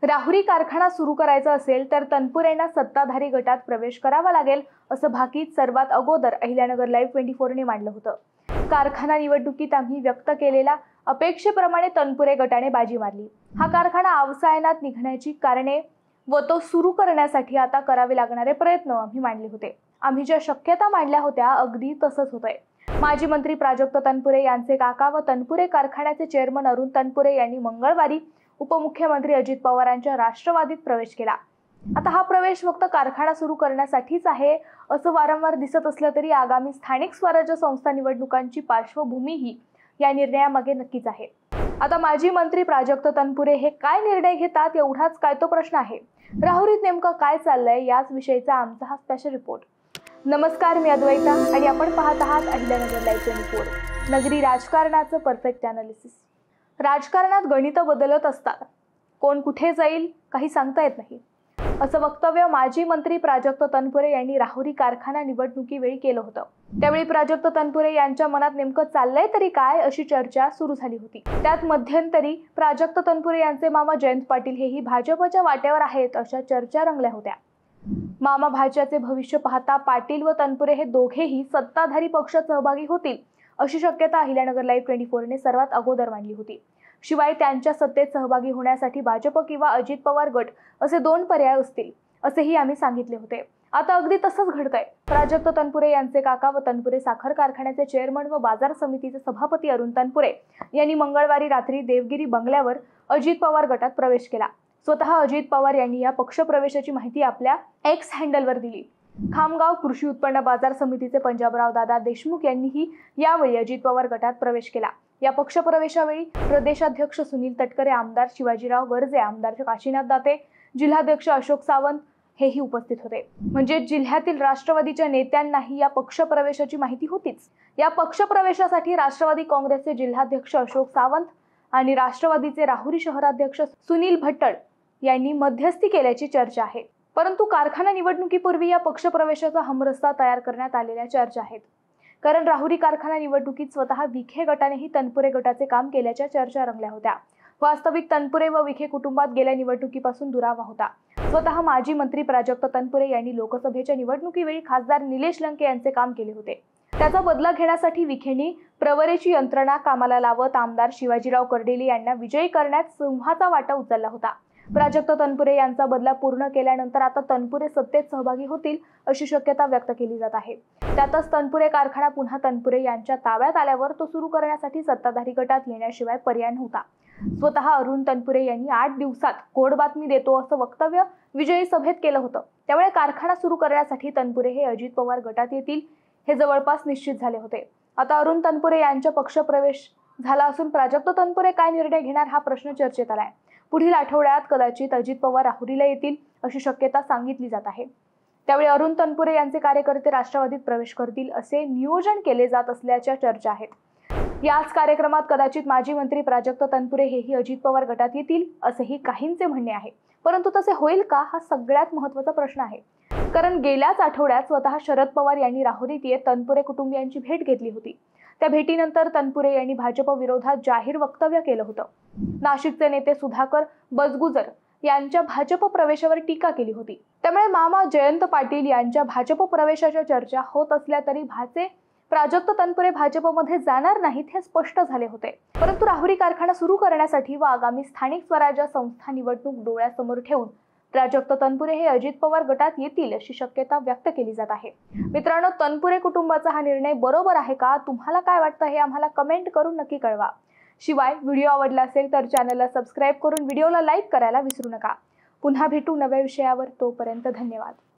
राहुरी कारखाना सुरू करायचा असेल तर तनपुरेंना सत्ताधारी गटात प्रवेश करावा लागेल असं भाकीत सर्वात अगोदर अहिल्यानगर लाईव्ह 24 ने मांडलं होतं। कारखाना निवडणुकीत आम्ही व्यक्त केलेल्या अपेक्षेप्रमाणे तनपुरे गटाने बाजी मारली। हा कारखाना अवसायनात निघण्याची कारणे व तो सुरू करण्यासाठी आता करावे लागणारे प्रयत्न आम्ही मांडले होते। आम्ही ज्या शक्यता मांडल्या होत्या अगदी तसंच होतंय। माजी मंत्री प्राजक्त तनपुरे यांचे काका व तनपुरे कारखान्याचे चेअरमन अरुण तनपुरे यांनी मंगळवारी उपमुख्यमंत्री अजित पवारांच्या राष्ट्रवादीत प्रवेश केला। आता हा प्रवेश फक्त कारखाना सुरू करण्यासाठीच आहे असं वारंवार दिसत असलं तरी आगामी स्थानिक स्वराज्य संस्था निवडणुकांची पार्श्वभूमीही या निर्णयामागे नक्कीच आहे। आता माजी मंत्री प्राजक्त तनपुरे हे काय निर्णय घेतात एवढाच काय तो प्रश्न आहे। राहुरीत नेमकं काय चाललंय याच विषयीचा आमचा हा स्पेशल रिपोर्ट। नमस्कार, मी अद्वैता आणि आपण पाहत आहात अहिल्यानगर लाईव्ह 24, नगरी राजकारणाचं परफेक्ट अनालिसिस। राजकारणात गणित बदलत असतात, कोण कुठे जाईल काही सांगता येत नाही, असं वक्तव्य माजी मंत्री प्राजक्त तनपुरे यांनी राहुरी कारखाना निवडणुकीवेळी केलं होतं। त्यावेळी प्राजक्त तनपुरे यांच्या मनात नेमकं चाललंय तरी काय अशी चर्चा सुरू झाली होती। त्यात मध्यंतरी प्राजक्त तनपुरे यांचे मामा जयंत पाटील हेही भाजपच्या वाटेवर आहेत अशा चर्चा रंगल्या होत्या। मामा भाच्याचे भविष्य पाहता पाटील व तनपुरे हे दोघेही सत्ताधारी पक्षात सहभागी होतील अशी शक्यता अहिल्यानगर लाईव्ह 24 ने सर्वात अगोदर मांडली होती। शिवाय त्यांच्या सत्तेत सहभागी होण्यासाठी भाजप किंवा अजित पवार गट असे दोन पर्याय असतील असेही आम्ही सांगितले होते। आता अगदी तसंच घडतंय। प्राजक्त तनपुरे यांचे काका व तनपुरे साखर कारखान्याचे चेअरमन व बाजार समितीचे सभापती अरुण तनपुरे यांनी मंगळवारी रात्री देवगिरी बंगल्यावर अजित पवार गटात प्रवेश केला। स्वतः अजित पवार यांनी या पक्ष प्रवेशाची माहिती आपल्या एक्स हँडलवर दिली। खामगाव कृषी उत्पन्न बाजार समितीचे पंजाबराव दादा देशमुख यांनीही यावेळी अजित पवार गटात प्रवेश केला। या पक्ष प्रवेशावेळी प्रदेशाध्यक्ष सुनील तटकरे, आमदार शिवाजीराव गर्जे, आमदार काशीनाथ दाते, जिल्हाध्यक्ष अशोक सावंत हेही उपस्थित होते। म्हणजे जिल्ह्यातील राष्ट्रवादीच्या नेत्यांनाही या पक्ष प्रवेशाची माहिती होतीच। या पक्ष प्रवेशासाठी राष्ट्रवादी काँग्रेसचे जिल्हाध्यक्ष अशोक सावंत आणि राष्ट्रवादीचे राहुरी शहराध्यक्ष सुनील भट्टळ यांनी मध्यस्थी केल्याची चर्चा आहे। परंतु कारखाना निवडणुकीपूर्वी या पक्ष प्रवेशाचा हमरस्ता तयार करण्यात आलेल्या चर्चा आहेत। कारण राहुरी कारखाना निवडणुकीत स्वतः विखे गटानेही तनपुरे गटाचे काम केल्याच्या चर्चा रंगल्या होत्या। वास्तविक तनपुरे व विखे कुटुंबात गेल्या निवडणुकीपासून दुरावा होता। स्वतः माजी मंत्री प्राजक्त तनपुरे यांनी लोकसभेच्या निवडणुकीवेळी खासदार निलेश लंके यांचे काम केले होते। त्याचा बदला घेण्यासाठी विखेंनी प्रवरेची यंत्रणा कामाला लावत आमदार शिवाजीराव कर्डिले यांना विजयी करण्यात सिंहाचा वाटा उचलला होता। प्राजक्त तनपुरे यांचा बदला पूर्ण केल्यानंतर आता तनपुरे सत्तेत सहभागी होतील अशी शक्यता व्यक्त केली जात आहे। त्यातच तनपुरे कारखाना पुन्हा तनपुरे यांच्या ताब्यात आल्यावर तो सुरू करण्यासाठी सत्ताधारी गटात येण्याशिवाय पर्याय नव्हता। स्वतः अरुण तनपुरे यांनी 8 दिवसात गोड बातमी देतो असं वक्तव्य विजयी सभेत केलं होतं। त्यामुळे कारखाना सुरू करण्यासाठी तनपुरे हे अजित पवार गटात येतील हे जवळपास निश्चित झाले होते। आता अरुण तनपुरे यांचा पक्ष प्रवेश झाला असून प्राजक्त तनपुरे काय निर्णय घेणार हा प्रश्न चर्चेत आलाय। पुढील आठवड्यात कदाचित अजित पवार राहुरीला येतील अशी शक्यता सांगितली जात आहे। त्यावेळी अरुण तनपुरे यांचे कार्यकर्ते राष्ट्रवादीत प्रवेश करतील असे नियोजन केले जात असल्याच्या चर्चा आहेत। याच कार्यक्रमात कदाचित माजी मंत्री प्राजक्त तनपुरे हेही अजित पवार गटात येतील असेही काहींचे म्हणणे आहे। परंतु तसे होईल का हा सगळ्यात महत्त्वाचा प्रश्न आहे। कारण गेल्याच आठवड्यात स्वतः शरद पवार यांनी राहुरीत येत तनपुरे कुटुंबियांची भेट घेतली होती। त्या भेटीनंतर तनपुरे यांनी भाजप विरोधात जाहीर वक्तव्य केलं होतं। नाशिकचे नेते सुधाकर बसगुजर यांच्या भाजप प्रवेशावर टीका केली होती। त्यामुळे मामा जयंत पाटील यांच्या भाजप प्रवेशाच्या चर्चा होत असल्या तरी भाचे प्राजक्त तनपुरे भाजपमध्ये जाणार नाहीत हे स्पष्ट झाले होते। परंतु राहुरी कारखाना सुरू करण्यासाठी व आगामी स्थानिक स्वराज्य संस्था निवडणूक डोळ्यासमोर ठेवून प्राजक्त तनपुरे हे अजित पवार गटात येतील अशी शक्यता व्यक्त केली जात आहे। मित्रांनो, तनपुरे कुटुंबाचा हा निर्णय बरोबर आहे का? तुम्हाला काय वाटतं हे आम्हाला कमेंट करून नक्की कळवा। शिवाय व्हिडिओ आवडला असेल तर चॅनलला सबस्क्राईब करून व्हिडिओला लाईक करायला विसरू नका। पुन्हा भेटू नव्या विषयावर, तोपर्यंत धन्यवाद।